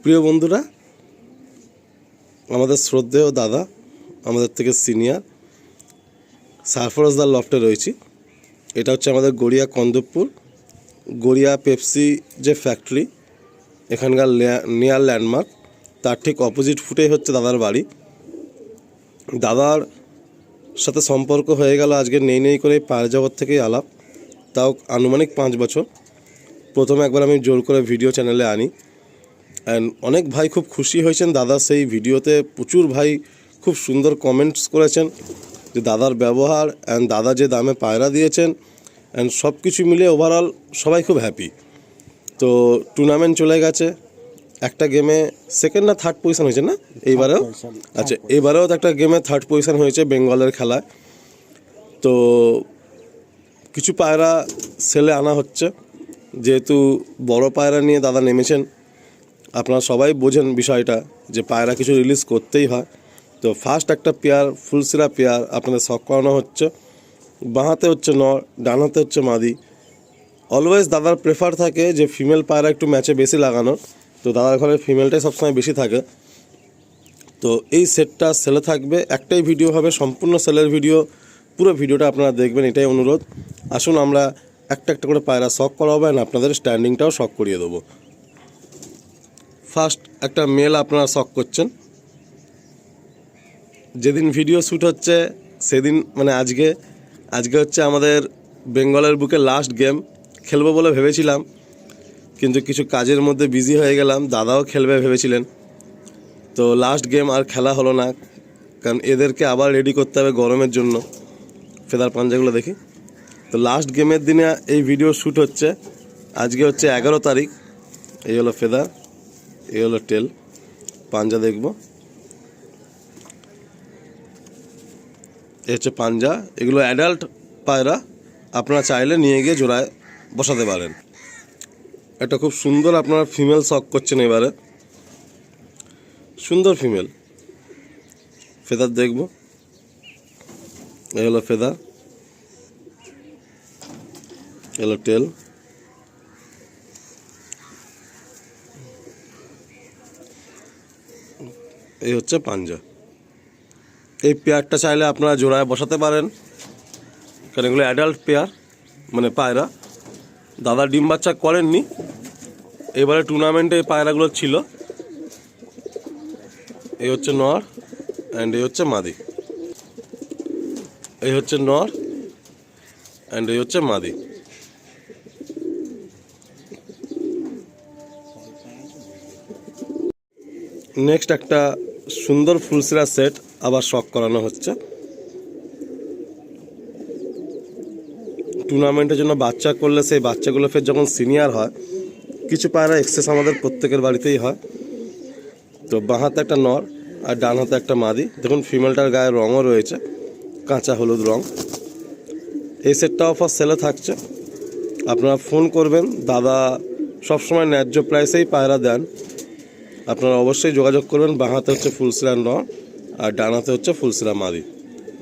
প্রিয় বন্ধুরা, আমাদের শ্রদ্ধেয় দাদা, আমাদের থেকে সিনিয়র, সারফরাজদার লফটে রয়েছি। এটা হচ্ছে আমাদের গড়িয়া কন্দবপুর, গড়িয়া পেপসি যে ফ্যাক্টরি, এখানকার নিয়ার ল্যান্ডমার্ক, তার ঠিক অপোজিট ফুটেই হচ্ছে দাদার বাড়ি। দাদার সাথে সম্পর্ক হয়ে গেল আজকে নেই করে পায়ের জগৎ থেকেই আলাপ, তাও আনুমানিক 5 বছর। প্রথমে একবার আমি জোর করে ভিডিও চ্যানেলে আনি, অ্যান্ড অনেক ভাই খুব খুশি হয়েছেন দাদা সেই ভিডিওতে। প্রচুর ভাই খুব সুন্দর কমেন্টস করেছেন যে দাদার ব্যবহার অ্যান্ড দাদা যে দামে পায়রা দিয়েছেন, অ্যান্ড সব কিছু মিলিয়ে ওভারঅল সবাই খুব হ্যাপি। তো টুর্নামেন্ট চলে গেছে, একটা গেমে সেকেন্ড না থার্ড পজিশন হয়েছে না এইবারেও? আচ্ছা, এবারেও একটা গেমে থার্ড পজিশন হয়েছে বেঙ্গলের খেলায়। তো কিছু পায়রা সেলে আনা হচ্ছে, যেহেতু বড় পায়রা নিয়ে দাদা নেমেছেন। আপনারা সবাই বোঝেন বিষয়টা যে পায়রা কিছু রিলিজ করতেই হয়। তো ফার্স্ট একটা পেয়ার, ফুলসিরা পেয়ার আপনাদের শখ করানো হচ্ছে। বাঁহাতে হচ্ছে নর, ডানহাতে হচ্ছে মাদি। অলওয়েজ দাদার প্রেফার থাকে যে ফিমেল পায়রা একটু ম্যাচে বেশি লাগানো, তো দাদার ঘরে ফিমেলটাই সবসময় বেশি থাকে। তো এই সেটটা সেলে থাকবে, একটাই ভিডিও হবে, সম্পূর্ণ সেলের ভিডিও। পুরো ভিডিওটা আপনারা দেখবেন, এটাই অনুরোধ। আসুন আমরা একটা একটা করে পায়রা শখ করাবো, আর আপনাদের স্ট্যান্ডিংটাও শখ করিয়ে দেবো। ফার্স্ট একটা মেল আপনারা শখ করছেন। যেদিন ভিডিও শ্যুট হচ্ছে সেদিন মানে আজকে হচ্ছে আমাদের বেঙ্গলের বুকে লাস্ট গেম। খেলবো বলে ভেবেছিলাম, কিন্তু কিছু কাজের মধ্যে বিজি হয়ে গেলাম। দাদাও খেলবে ভেবেছিলেন, তো লাস্ট গেম আর খেলা হলো না, কারণ এদেরকে আবার রেডি করতে হবে গরমের জন্য। ফেদার পাঞ্জাগুলো দেখি। তো লাস্ট গেমের দিনে এই ভিডিও শ্যুট হচ্ছে। আজকে হচ্ছে 11 তারিখ। এই হলো ফেদার, এই হলো টেল, পাঞ্জা দেখব। এই হচ্ছে পাঞ্জা। এগুলো অ্যাডাল্ট পায়রা, আপনারা চাইলে নিয়ে গিয়ে জোড়ায় বসাতে পারেন। এটা খুব সুন্দর আপনারা ফিমেল শখ করছেন এবারে, সুন্দর ফিমেল। ফেদার দেখব। এই হলো ফেদার, হলো টেল। এই হচ্ছে পাঞ্জা। এই পেয়ারটা চাইলে আপনারা জোড়ায় বসাতে পারেন, কারণ এগুলো অ্যাডাল্ট পেয়ার মানে পায়রা। দাদা ডিম বাচ্চা করেননি, এবারে টুর্নামেন্টে এই পায়রাগুলো ছিল। এই হচ্ছে নর অ্যান্ড এই হচ্ছে মাদি। এই হচ্ছে নর অ্যান্ড এই হচ্ছে মাদি। নেক্সট একটা সুন্দর ফুলসিরা সেট আবার শখ করানো হচ্ছে। টুর্নামেন্টের জন্য বাচ্চা করলে সেই বাচ্চাগুলো ফের যখন সিনিয়র হয়, কিছু পায়রা এক্সেস আমাদের প্রত্যেকের বাড়িতেই হয়। তো বাঁ হাতে একটা নর আর ডান হাতে একটা মাদি। দেখুন ফিমেলটার গায়ে রঙও রয়েছে, কাঁচা হলুদ রং। এই সেটটা অফার সেলে থাকছে, আপনারা ফোন করবেন। দাদা সবসময় ন্যায্য প্রাইসেই পায়রা দেন, আপনারা অবশ্যই যোগাযোগ করবেন। বাঁ হাতে হচ্ছে ফুলসিরা নর আর ডান হাতে হচ্ছে ফুলসিরা মাদি।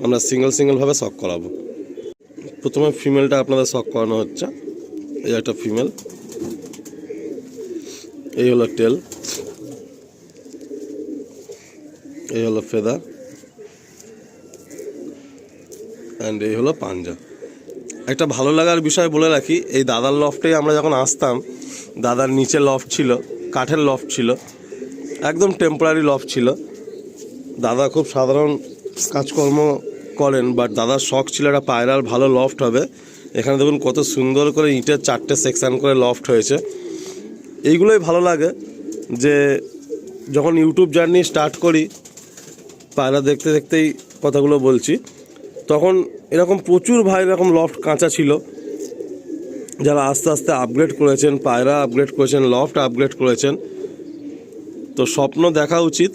আমরা সিঙ্গেলভাবে শখ করাবো। প্রথমে ফিমেলটা আপনাদের শখ করানো হচ্ছে। এই একটা ফিমেল, এই হলো টেল, এই হলো ফেদার অ্যান্ড এই হলো পাঞ্জা। একটা ভালো লাগার বিষয় বলে রাখি, এই দাদার লফটেই আমরা যখন আসতাম, দাদার নিচে লফট ছিল, কাঠের লফট ছিল, একদম টেম্পোরারি লফট ছিল। দাদা খুব সাধারণ কাজকর্ম করেন, বাট দাদার শখ ছিল একটা পায়রার ভালো লফট হবে। এখানে দেখুন কত সুন্দর করে ইটের 4টে সেকশান করে লফট হয়েছে। এইগুলোই ভালো লাগে যে যখন ইউটিউব জার্নি স্টার্ট করি, পায়রা দেখতে দেখতেই কথাগুলো বলছি, তখন এরকম প্রচুর ভাই এরকম লফট কাঁচা ছিল, যারা আস্তে আস্তে আপগ্রেড করেছেন, পায়রা আপগ্রেড করেছেন, লফট আপগ্রেড করেছেন। তো স্বপ্ন দেখা উচিত,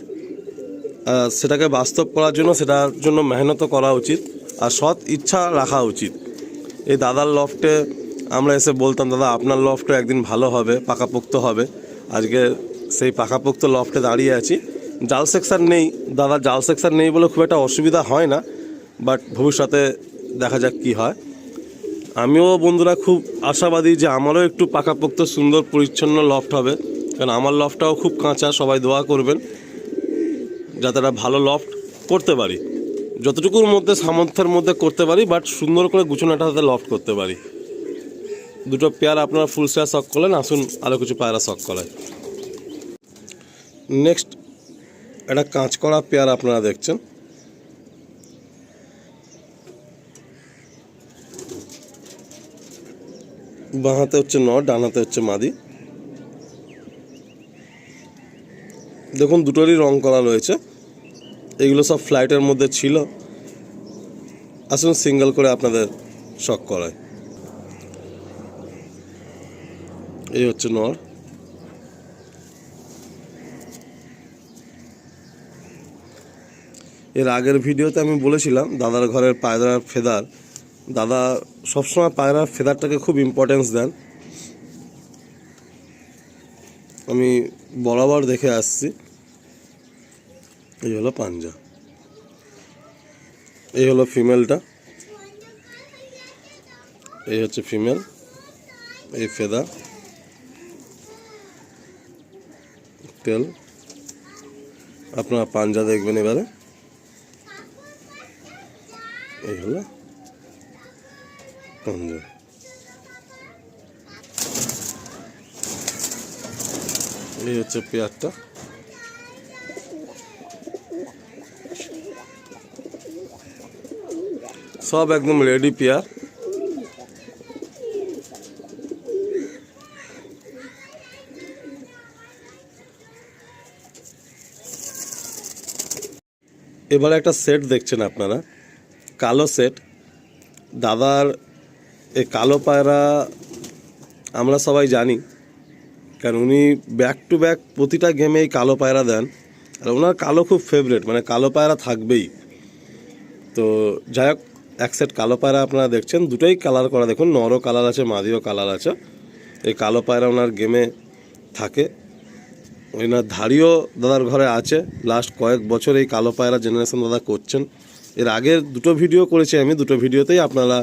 সেটাকে বাস্তব করার জন্য সেটার জন্য মেহনত করা উচিত, আর সৎ ইচ্ছা রাখা উচিত। এই দাদার লফটে আমরা এসে বলতাম, দাদা আপনার লফটে একদিন ভালো হবে, পাকাপোক্ত হবে। আজকে সেই পাকাপোক্ত লফটে দাঁড়িয়ে আছি। জাল সেকশন নেই, দাদার জাল সেকশন নেই বলে খুব একটা অসুবিধা হয় না, বাট ভবিষ্যতে দেখা যাক কী হয়। আমিও বন্ধুরা খুব আশাবাদী যে আমারও একটু পাকাপোক্ত সুন্দর পরিচ্ছন্ন লফট হবে, কারণ আমার লফটটাও খুব কাঁচা, সবাই দোয়া করবেন যাতে একটা ভালো লফট করতে পারি, যতটুকুর মধ্যে সামর্থ্যের মধ্যে করতে পারি, বাট সুন্দর করে গুছানো একটা হাতে লফট করতে পারি। দুটো পেয়ার আপনারা ফুল শেয়ার শখ করলেন, আসুন আরও কিছু পায়রা শখ করায়। নেক্সট একটা কাঁচ করা পেয়ার আপনারা দেখছেন, বাঁ হাতে হচ্ছে নর, ডান হাতে হচ্ছে মাদি। দেখুন দুটোরই রং করা রয়েছে, এগুলো সব ফ্লাইটের মধ্যে ছিল। আসুন সিঙ্গেল করে আপনাদের শখ করায়। এই হচ্ছে নর, এর আগের ভিডিওতে আমি বলেছিলাম দাদার ঘরের পায়রার ফেদার, দাদা সবসময় পায়রার ফেদারটাকে খুব ইম্পর্টেন্স দেন, আমি বরাবর দেখে আসছি। এই হলো পাঞ্জা, এই হলো ফিমেলটা, এই হচ্ছে ফিমেল, এই ফেদা, টেল। আপনারা পাঞ্জা দেখবেন এবারে, এই হলো পাঞ্জা। এই হচ্ছে পেয়ারটা, সব একদম রেডি পেয়ার। এবারে একটা সেট দেখছেন আপনারা, কালো সেট। দাদার এই কালো পায়রা আমরা সবাই জানি, কারণ উনি ব্যাক টু ব্যাক প্রতিটা গেমেই কালো পায়রা দেন, আর ওনার কালো খুব ফেভারিট, মানে কালো পায়রা থাকবেই। তো যাই হোক, এক সেট কালো পায়রা আপনারা দেখছেন, দুটোই কালার করা, দেখুন নরও কালার আছে, মাদিও কালার আছে। এই কালো পায়রা ওনার গেমে থাকে, ওনার ধাড়িও দাদার ঘরে আছে। লাস্ট কয়েক বছর এই কালো পায়রা জেনারেশন দাদা করছেন। এর আগের দুটো ভিডিও করেছি আমি, দুটো ভিডিওতেই আপনারা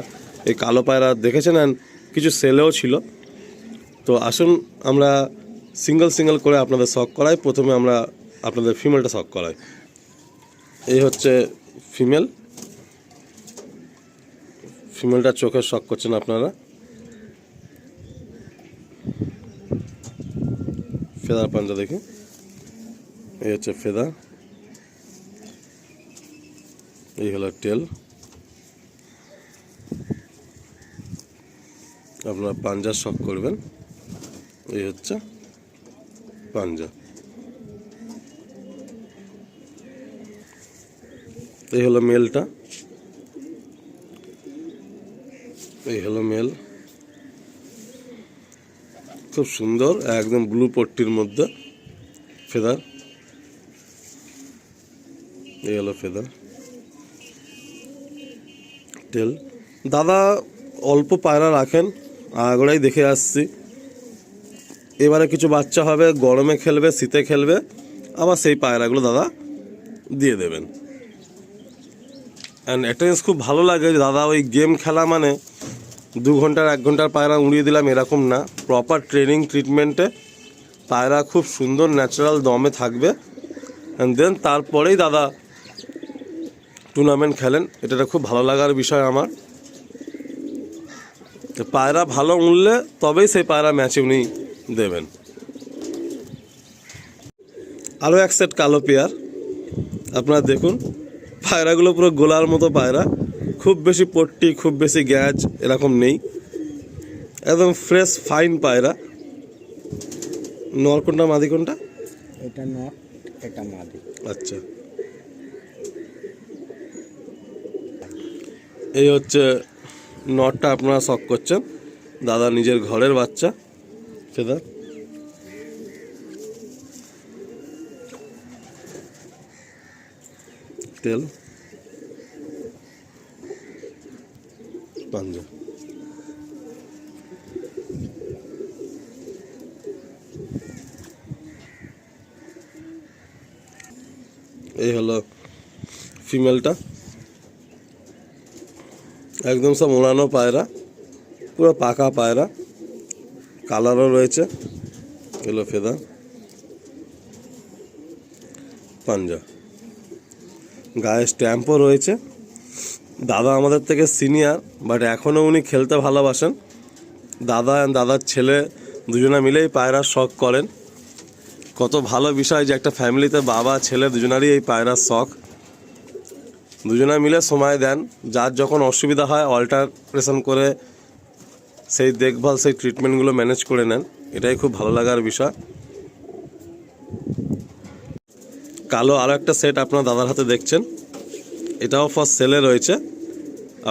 এই কালো পায়রা দেখেছেন, অ্যান্ড কিছু সেলেও ছিল। তো আসুন আমরা সিঙ্গেল সিঙ্গেল করে আপনাদের শখ করাই। প্রথমে আমরা আপনাদের ফিমেলটা শখ করাই। এই হচ্ছে ফিমেল, ফিমেলটা চোখের শখ করছেন আপনারা। ফেদার পাঞ্জা দেখি, এই হচ্ছে ফেদা, এই হলো টেল। আপনারা পাঞ্জার শখ করবেন, এই হচ্ছে পাঞ্জা। এই হলো মেলটা, এই হলো মেল, খুব সুন্দর একদম ব্লু পট্টির মধ্যে ফেদার। এই হলো ফেদার, টেল। দাদা অল্প পায়রা রাখেন, আগড়াই দেখে আসছি। এবারে কিছু বাচ্চা হবে, গরমে খেলবে, শীতে খেলবে, আবার সেই পায়রাগুলো দাদা দিয়ে দেবেন। অ্যান্ড একটা জিনিস খুব ভালো লাগে, দাদা ওই গেম খেলা মানে 2 ঘন্টার 1 ঘন্টার পায়রা উড়িয়ে দিলাম এরকম না, প্রপার ট্রেনিং ট্রিটমেন্টে পায়রা খুব সুন্দর ন্যাচারাল দমে থাকবে, অ্যান্ড দেন তারপরেই দাদা টুর্নামেন্ট খেলেন। এটা খুব ভালো লাগার বিষয় আমার। পায়রা ভালো উঠলে তবেই সেই পায়রা ম্যাচে উনি দেবেন। আরও এক সেট কালো পেয়ার আপনারা দেখুন, পায়রাগুলো পুরো গোলার মতো পায়রা, খুব বেশি পট্টি, খুব বেশি গ্যাজ এরকম নেই, একদম ফ্রেশ ফাইন পায়রা। নর কোনটা, মাদি কোনটা? এটা নর, এটা মাদি। আচ্ছা, এই হচ্ছে নটটা আপনারা শখ করছেন, দাদা নিজের ঘরের বাচ্চা ফেদার। টেল, পাঞ্জা। এই হলো ফিমেলটা, একদম সব ওড়ানো পায়রা, পুরো পাকা পায়রা, কালারও রয়েছে। এলো ফেদা, পাঞ্জা, গায়ে স্ট্যাম্পও রয়েছে। দাদা আমাদের থেকে সিনিয়র, বাট এখনও উনি খেলতে ভালোবাসেন। দাদা আর দাদার ছেলে দুজনে মিলেই পায়রার শখ করেন। কত ভালো বিষয় যে একটা ফ্যামিলিতে বাবা ছেলে দুজনারই এই পায়রার শখ। দুজনে মিলে সময় দেন, যার যখন অসুবিধা হয় অল্টারনেশন করে সেই দেখভাল সেই ট্রিটমেন্টগুলো ম্যানেজ করে নেন। এটাই খুব ভালো লাগার বিষয়। কালো আরও একটা সেট আপনার দাদার হাতে দেখছেন, এটাও ফর সেলে রয়েছে।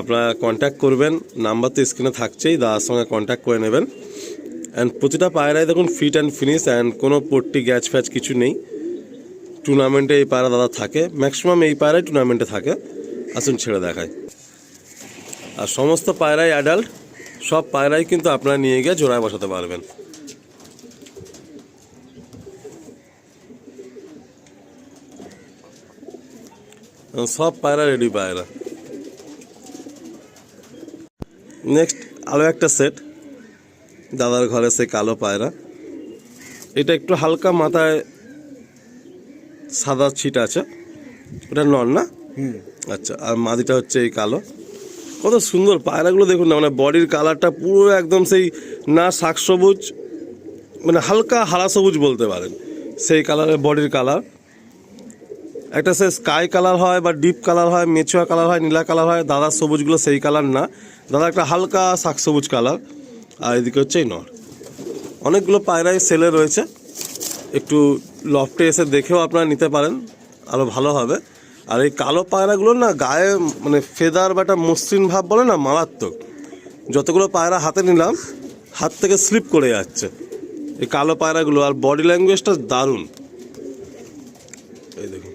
আপনারা কন্ট্যাক্ট করবেন, নাম্বার তো স্ক্রিনে থাকছেই, দাদার সঙ্গে কন্ট্যাক্ট করে নেবেন। অ্যান্ড প্রতিটা পায়রায় দেখুন ফিট অ্যান্ড ফিনিশ, অ্যান্ড কোনো পট্টি গ্যাচ ফ্যাচ কিছু নেই। টুর্নামেন্টে এই পায়রা দাদা থাকে, ম্যাক্সিমাম এই পায়রাই টুর্নামেন্টে থাকে। আসুন ছেড়ে দেখায়। আর সমস্ত পায়রাই অ্যাডাল্ট, সব পায়রাই কিন্তু আপনারা নিয়ে গিয়ে জোড়ায় বসাতে পারবেন। সব পায়রা রেডি পায়রা। নেক্সট আরও একটা সেট দাদার ঘরে, সেই কালো পায়রা। এটা একটু হালকা মাথায় সাদা ছিট আছে, ওটা নন না? আচ্ছা, আর মাদিটা হচ্ছে এই কালো। কত সুন্দর পায়রাগুলো দেখুন না, মানে বডির কালারটা পুরো একদম সেই না শাক সবুজ, মানে হালকা হারা সবুজ বলতে পারেন, সেই কালারের বডির কালার। একটা সে স্কাই কালার হয় বা ডিপ কালার হয়, মেচুয়া কালার হয়, নীলা কালার হয়। দাদার সবুজগুলো সেই কালার না, দাদা একটা হালকা শাক সবুজ কালার। আর এদিকে হচ্ছে এই নর। অনেকগুলো পায়রাই সেলে রয়েছে, একটু লফটে এসে দেখেও আপনারা নিতে পারেন, আরও ভালো হবে। আর এই কালো পায়রাগুলো না গায়ে মানে ফেদার বা একটা মসৃণ ভাব বলে না, মারাত্মক। যতগুলো পায়রা হাতে নিলাম হাত থেকে স্লিপ করে যাচ্ছে এই কালো পায়রাগুলো। আর বডি ল্যাঙ্গুয়েজটা দারুণ, এই দেখুন।